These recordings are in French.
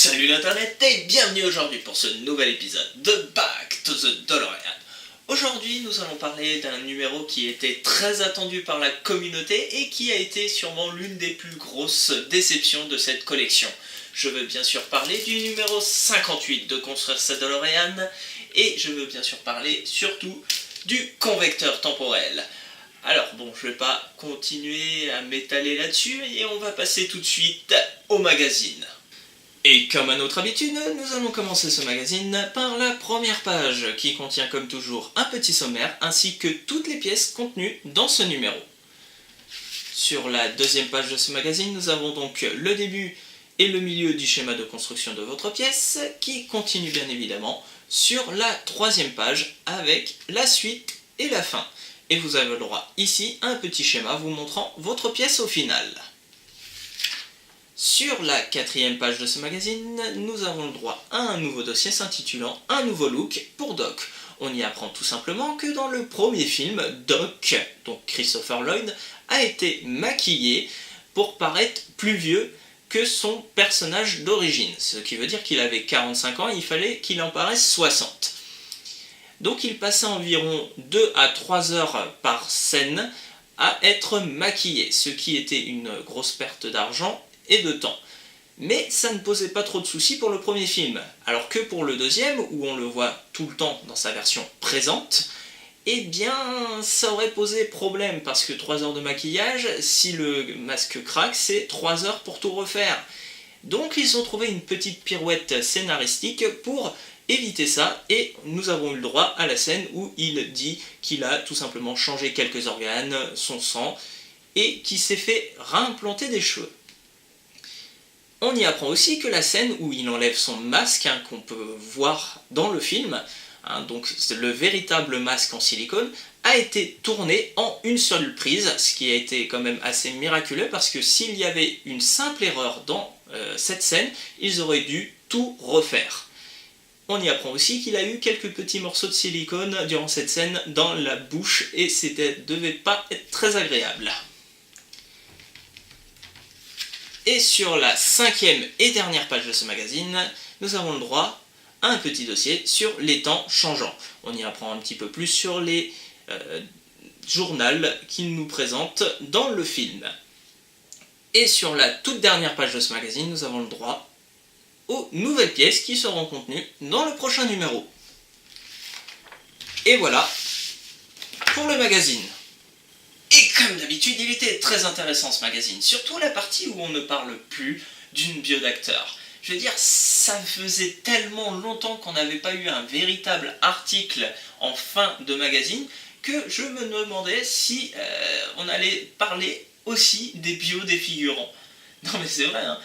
Salut l'internet et bienvenue aujourd'hui pour ce nouvel épisode de Back to the DeLorean. Aujourd'hui nous allons parler d'un numéro qui était très attendu par la communauté et qui a été sûrement l'une des plus grosses déceptions de cette collection. Je veux bien sûr parler du numéro 58 de Construire sa DeLorean et je veux bien sûr parler surtout du convecteur temporel. Alors bon, je vais pas continuer à m'étaler là-dessus et on va passer tout de suite au magazine. Et comme à notre habitude, nous allons commencer ce magazine par la première page qui contient comme toujours un petit sommaire ainsi que toutes les pièces contenues dans ce numéro. Sur la deuxième page de ce magazine, nous avons donc le début et le milieu du schéma de construction de votre pièce qui continue bien évidemment sur la troisième page avec la suite et la fin. Et vous avez le droit ici à un petit schéma vous montrant votre pièce au final. Sur la quatrième page de ce magazine, nous avons le droit à un nouveau dossier s'intitulant « Un nouveau look pour Doc ». On y apprend tout simplement que dans le premier film, Doc, donc Christopher Lloyd, a été maquillé pour paraître plus vieux que son personnage d'origine. Ce qui veut dire qu'il avait 45 ans et il fallait qu'il en paraisse 60. Donc il passait environ 2 à 3 heures par scène à être maquillé, ce qui était une grosse perte d'argent et de temps. Mais ça ne posait pas trop de soucis pour le premier film, alors que pour le deuxième, où on le voit tout le temps dans sa version présente, eh bien ça aurait posé problème, parce que 3 heures de maquillage, si le masque craque, c'est 3 heures pour tout refaire. Donc ils ont trouvé une petite pirouette scénaristique pour éviter ça, et nous avons eu le droit à la scène où il dit qu'il a tout simplement changé quelques organes, son sang, et qu'il s'est fait réimplanter des cheveux. On y apprend aussi que la scène où il enlève son masque, qu'on peut voir dans le film, donc le véritable masque en silicone, a été tourné en une seule prise, ce qui a été quand même assez miraculeux, parce que s'il y avait une simple erreur dans cette scène, ils auraient dû tout refaire. On y apprend aussi qu'il a eu quelques petits morceaux de silicone durant cette scène dans la bouche, et devait pas être très agréable. Et sur la cinquième et dernière page de ce magazine, nous avons le droit à un petit dossier sur les temps changeants. On y apprend un petit peu plus sur les journaux qu'il nous présente dans le film. Et sur la toute dernière page de ce magazine, nous avons le droit aux nouvelles pièces qui seront contenues dans le prochain numéro. Et voilà pour le magazine. Et comme d'habitude, il était très intéressant ce magazine, surtout la partie où on ne parle plus d'une bio d'acteur. Je veux dire, ça faisait tellement longtemps qu'on n'avait pas eu un véritable article en fin de magazine que je me demandais si on allait parler aussi des bios des figurants. Non mais c'est vrai, hein.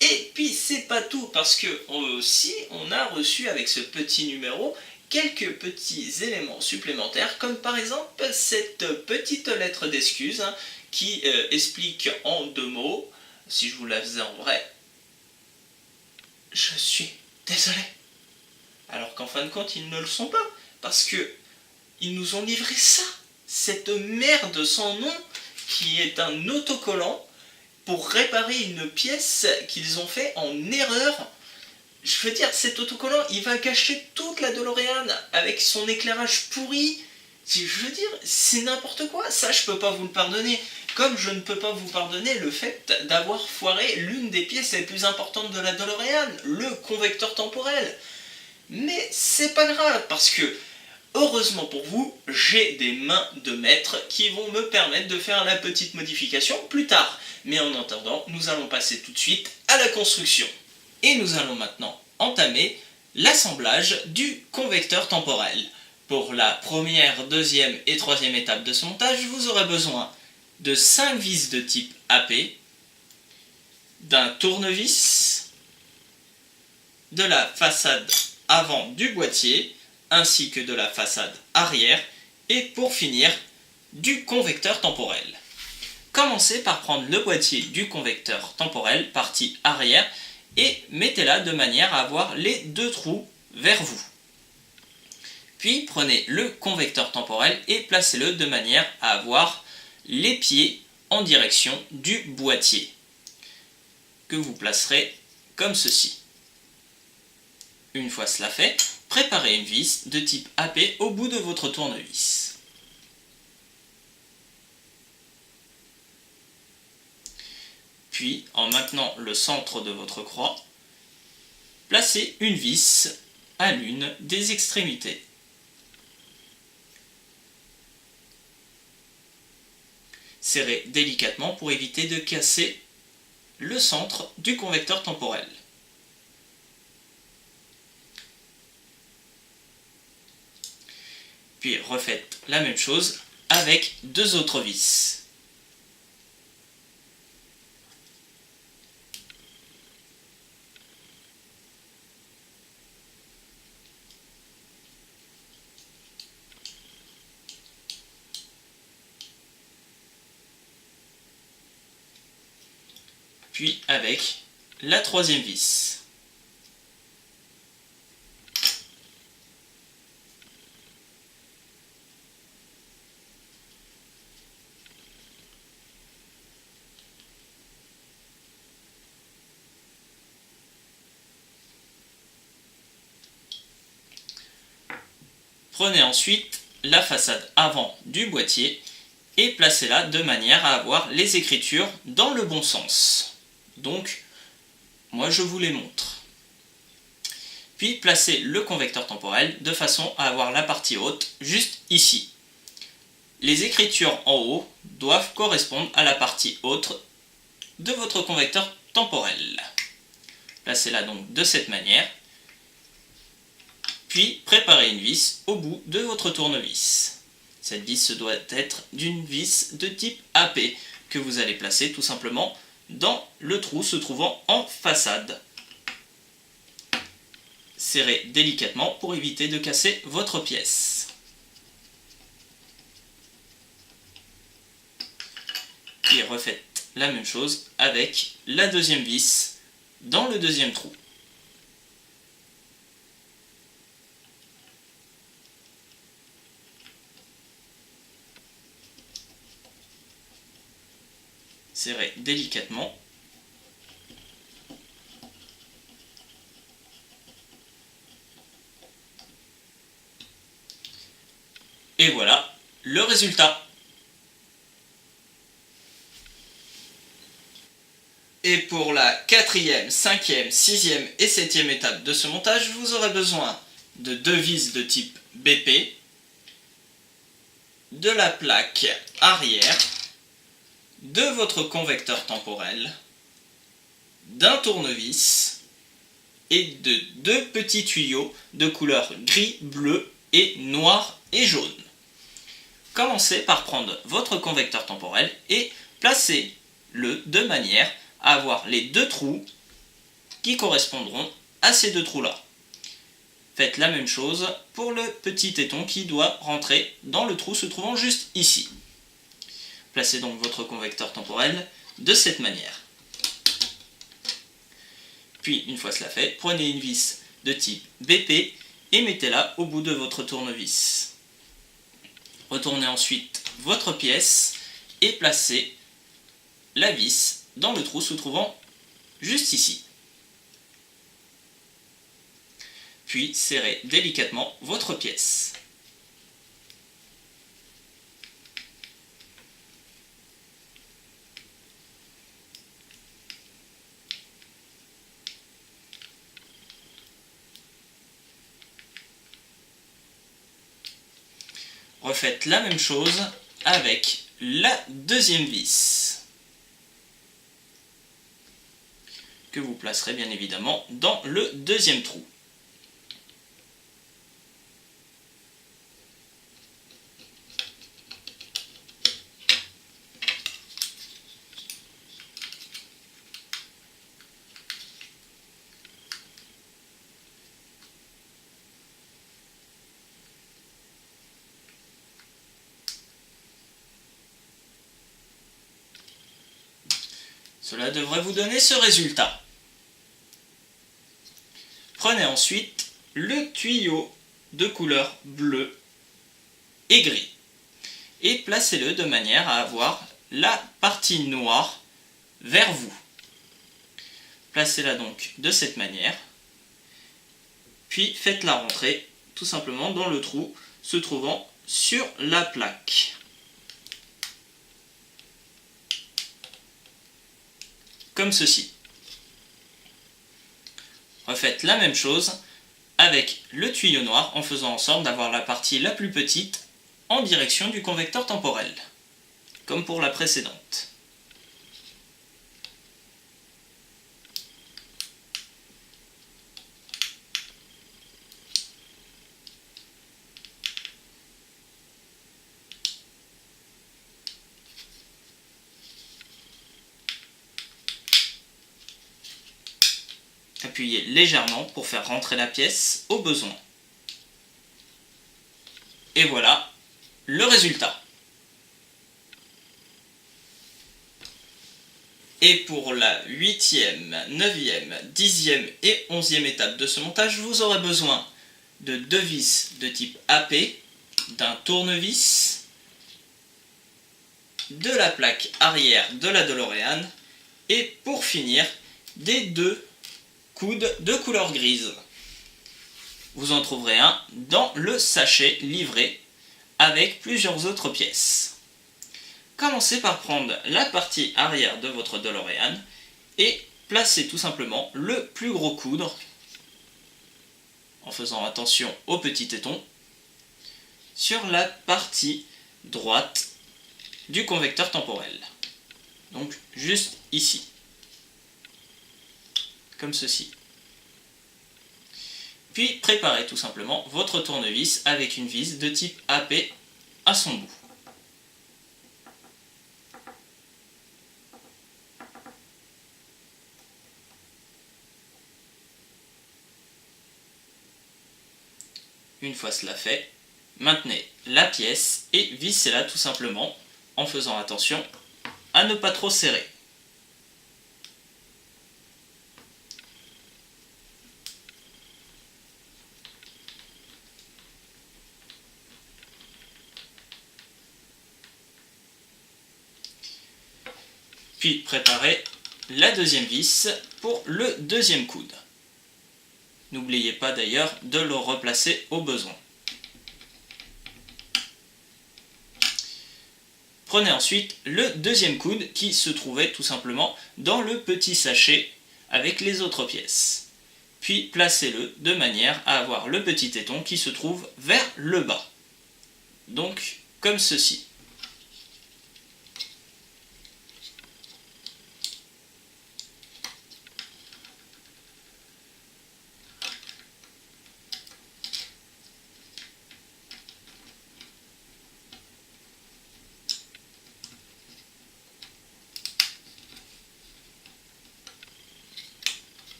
Et puis c'est pas tout, parce que aussi on a reçu avec ce petit numéro quelques petits éléments supplémentaires, comme par exemple cette petite lettre d'excuse qui explique en 2 mots, si je vous la faisais en vrai, je suis désolé. Alors qu'en fin de compte ils ne le sont pas, parce que ils nous ont livré ça, cette merde sans nom qui est un autocollant pour réparer une pièce qu'ils ont fait en erreur. Je veux dire, cet autocollant, il va cacher toute la DeLorean avec son éclairage pourri. Je veux dire, c'est n'importe quoi. Ça, je peux pas vous le pardonner. Comme je ne peux pas vous pardonner le fait d'avoir foiré l'une des pièces les plus importantes de la DeLorean, le convecteur temporel. Mais c'est pas grave, parce que, heureusement pour vous, j'ai des mains de maître qui vont me permettre de faire la petite modification plus tard. Mais en attendant, nous allons passer tout de suite à la construction. Et nous allons maintenant entamer l'assemblage du convecteur temporel. Pour la première, deuxième et troisième étape de ce montage, vous aurez besoin de 5 vis de type AP, d'un tournevis, de la façade avant du boîtier, ainsi que de la façade arrière, et pour finir, du convecteur temporel. Commencez par prendre le boîtier du convecteur temporel, partie arrière, et mettez-la de manière à avoir les 2 trous vers vous. Puis prenez le convecteur temporel et placez-le de manière à avoir les pieds en direction du boîtier, que vous placerez comme ceci. Une fois cela fait, préparez une vis de type AP au bout de votre tournevis. Puis, en maintenant le centre de votre croix, placez une vis à l'une des extrémités. Serrez délicatement pour éviter de casser le centre du convecteur temporel. Puis refaites la même chose avec deux autres vis. Puis avec la troisième vis. Prenez ensuite la façade avant du boîtier et placez-la de manière à avoir les écritures dans le bon sens. Donc, moi je vous les montre. Puis placez le convecteur temporel de façon à avoir la partie haute juste ici. Les écritures en haut doivent correspondre à la partie haute de votre convecteur temporel. Placez-la donc de cette manière. Puis préparez une vis au bout de votre tournevis. Cette vis doit être d'une vis de type AP que vous allez placer tout simplement dans le trou se trouvant en façade. Serrez délicatement pour éviter de casser votre pièce. Puis refaites la même chose avec la deuxième vis dans le deuxième trou. Serrez délicatement. Et voilà le résultat. Et pour la quatrième, cinquième, sixième et septième étape de ce montage, vous aurez besoin de deux vis de type BP, de la plaque arrière, de votre convecteur temporel, d'un tournevis et de deux petits tuyaux de couleur gris, bleu et noir et jaune. Commencez par prendre votre convecteur temporel et placez-le de manière à avoir les deux trous qui correspondront à ces deux trous-là. Faites la même chose pour le petit téton qui doit rentrer dans le trou se trouvant juste ici. Placez donc votre convecteur temporel de cette manière. Puis, une fois cela fait, prenez une vis de type BP et mettez-la au bout de votre tournevis. Retournez ensuite votre pièce et placez la vis dans le trou se trouvant juste ici. Puis serrez délicatement votre pièce. Refaites la même chose avec la deuxième vis, que vous placerez bien évidemment dans le deuxième trou. Cela devrait vous donner ce résultat. Prenez ensuite le tuyau de couleur bleue et gris et placez-le de manière à avoir la partie noire vers vous. Placez-la donc de cette manière puis faites-la rentrer tout simplement dans le trou se trouvant sur la plaque. Comme ceci. Refaites la même chose avec le tuyau noir en faisant en sorte d'avoir la partie la plus petite en direction du convecteur temporel, comme pour la précédente. Appuyez légèrement pour faire rentrer la pièce au besoin. Et voilà le résultat. Et pour la 8e, 9e, 10e et 11e étape de ce montage, vous aurez besoin de 2 vis de type AP, d'un tournevis, de la plaque arrière de la DeLorean et pour finir, des 2 coude de couleur grise. Vous en trouverez un dans le sachet livré avec plusieurs autres pièces. Commencez par prendre la partie arrière de votre DeLorean et placez tout simplement le plus gros coude, en faisant attention au petit téton, sur la partie droite du convecteur temporel. Donc juste ici. Comme ceci. Puis préparez tout simplement votre tournevis avec une vis de type AP à son bout. Une fois cela fait, maintenez la pièce et vissez-la tout simplement en faisant attention à ne pas trop serrer. Puis préparez la deuxième vis pour le deuxième coude. N'oubliez pas d'ailleurs de le replacer au besoin. Prenez ensuite le deuxième coude qui se trouvait tout simplement dans le petit sachet avec les autres pièces. Puis placez-le de manière à avoir le petit téton qui se trouve vers le bas. Donc comme ceci.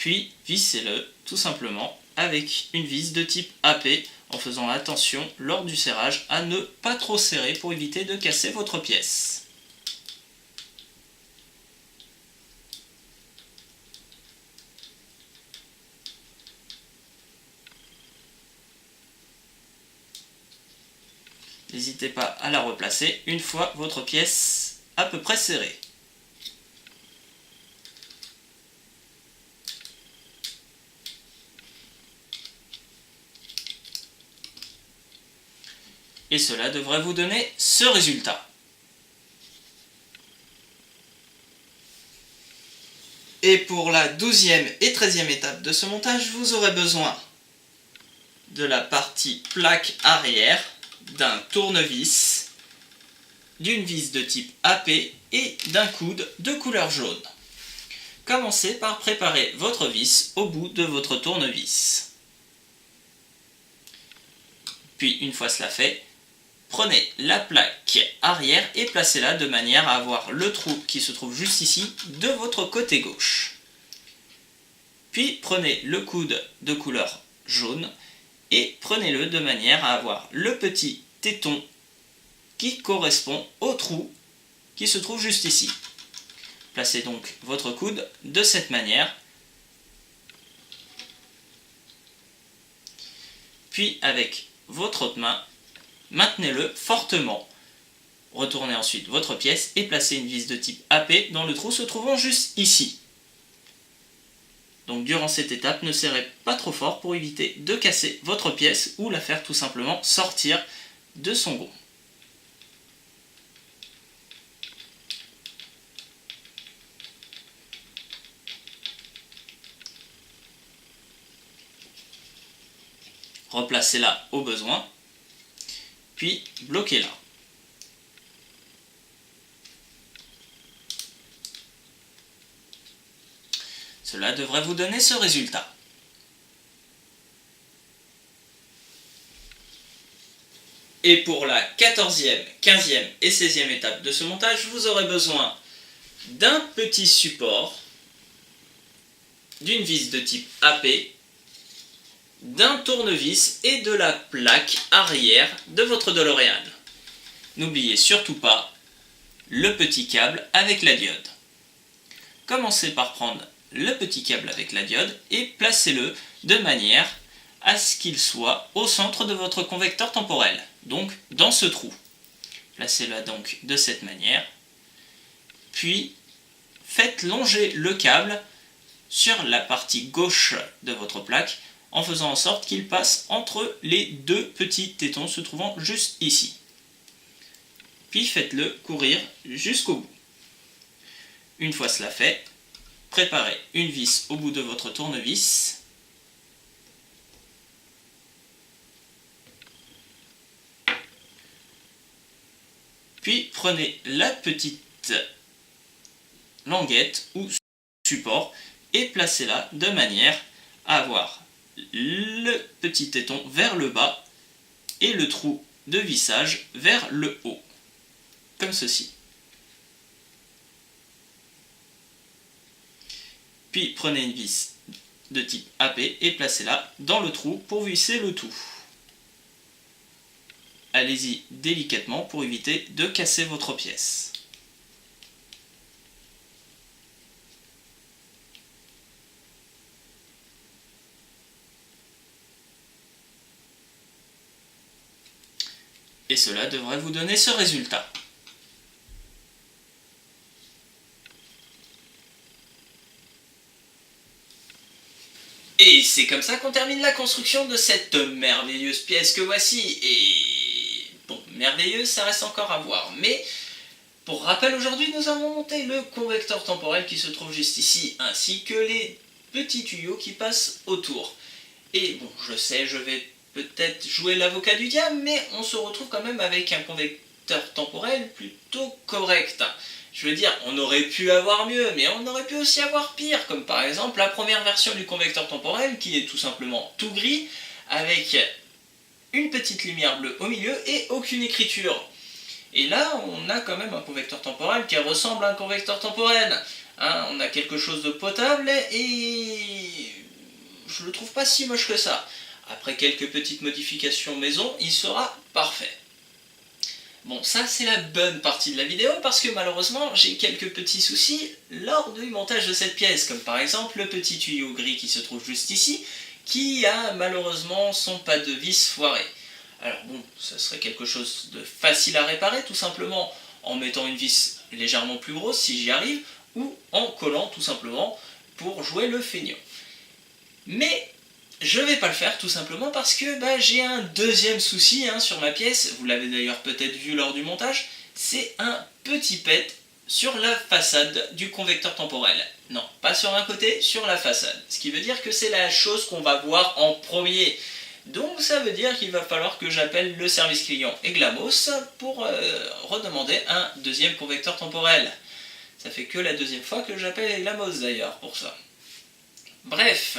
Puis vissez-le tout simplement avec une vis de type AP en faisant attention lors du serrage à ne pas trop serrer pour éviter de casser votre pièce. N'hésitez pas à la replacer une fois votre pièce à peu près serrée. Et cela devrait vous donner ce résultat. Et pour la 12e et 13e étape de ce montage, vous aurez besoin de la partie plaque arrière, d'un tournevis, d'une vis de type AP et d'un coude de couleur jaune. Commencez par préparer votre vis au bout de votre tournevis. Puis une fois cela fait, prenez la plaque arrière et placez-la de manière à avoir le trou qui se trouve juste ici de votre côté gauche. Puis prenez le coude de couleur jaune et prenez-le de manière à avoir le petit téton qui correspond au trou qui se trouve juste ici. Placez donc votre coude de cette manière. Puis avec votre autre main, maintenez-le fortement. Retournez ensuite votre pièce et placez une vis de type AP dans le trou se trouvant juste ici. Donc durant cette étape, ne serrez pas trop fort pour éviter de casser votre pièce ou la faire tout simplement sortir de son gond. Replacez-la au besoin, puis bloquez-la. Cela devrait vous donner ce résultat. Et pour la 14e, 15e et 16e étape de ce montage, vous aurez besoin d'un petit support, d'une vis de type AP, d'un tournevis et de la plaque arrière de votre DeLorean. N'oubliez surtout pas le petit câble avec la diode. Commencez par prendre le petit câble avec la diode et placez-le de manière à ce qu'il soit au centre de votre convecteur temporel, donc dans ce trou. Placez-le donc de cette manière, puis faites longer le câble sur la partie gauche de votre plaque en faisant en sorte qu'il passe entre les deux petits tétons se trouvant juste ici. Puis faites-le courir jusqu'au bout. Une fois cela fait, préparez une vis au bout de votre tournevis. Puis prenez la petite languette ou support et placez-la de manière à avoir le petit téton vers le bas et le trou de vissage vers le haut, comme ceci. Puis prenez une vis de type AP et placez-la dans le trou pour visser le tout. Allez-y délicatement pour éviter de casser votre pièce. Et cela devrait vous donner ce résultat. Et c'est comme ça qu'on termine la construction de cette merveilleuse pièce que voici. Et bon, merveilleuse, ça reste encore à voir. Mais pour rappel, aujourd'hui, nous avons monté le convecteur temporel qui se trouve juste ici, ainsi que les petits tuyaux qui passent autour. Et bon, je sais, je vais peut-être jouer l'avocat du diable, mais on se retrouve quand même avec un convecteur temporel plutôt correct. Je veux dire, on aurait pu avoir mieux, mais on aurait pu aussi avoir pire, comme par exemple la première version du convecteur temporel, qui est tout simplement tout gris, avec une petite lumière bleue au milieu et aucune écriture. Et là, on a quand même un convecteur temporel qui ressemble à un convecteur temporel. Hein, on a quelque chose de potable et je le trouve pas si moche que ça. Après quelques petites modifications maison, il sera parfait. Bon, ça c'est la bonne partie de la vidéo parce que malheureusement j'ai quelques petits soucis lors du montage de cette pièce, comme par exemple le petit tuyau gris qui se trouve juste ici, qui a malheureusement son pas de vis foiré. Alors bon, ça serait quelque chose de facile à réparer, tout simplement en mettant une vis légèrement plus grosse si j'y arrive, ou en collant tout simplement pour jouer le feignant. Mais je vais pas le faire tout simplement parce que j'ai un deuxième souci sur ma pièce, vous l'avez d'ailleurs peut-être vu lors du montage, c'est un petit pet sur la façade du convecteur temporel. Non, pas sur un côté, sur la façade. Ce qui veut dire que c'est la chose qu'on va voir en premier. Donc ça veut dire qu'il va falloir que j'appelle le service client Eglamos pour redemander un deuxième convecteur temporel. Ça fait que la deuxième fois que j'appelle Eglamos d'ailleurs pour ça. Bref,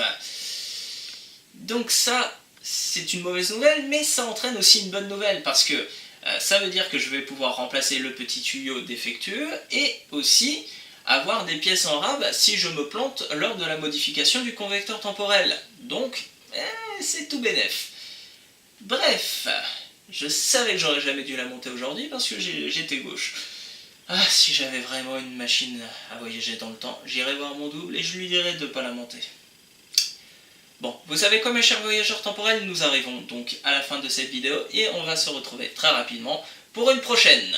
donc ça c'est une mauvaise nouvelle, mais ça entraîne aussi une bonne nouvelle parce que ça veut dire que je vais pouvoir remplacer le petit tuyau défectueux et aussi avoir des pièces en rab si je me plante lors de la modification du convecteur temporel. Donc c'est tout bénef. Bref, je savais que j'aurais jamais dû la monter aujourd'hui parce que j'étais gauche. Ah, si j'avais vraiment une machine à voyager dans le temps, j'irais voir mon double et je lui dirais de ne pas la monter. Bon, vous savez quoi mes chers voyageurs temporels, nous arrivons donc à la fin de cette vidéo et on va se retrouver très rapidement pour une prochaine.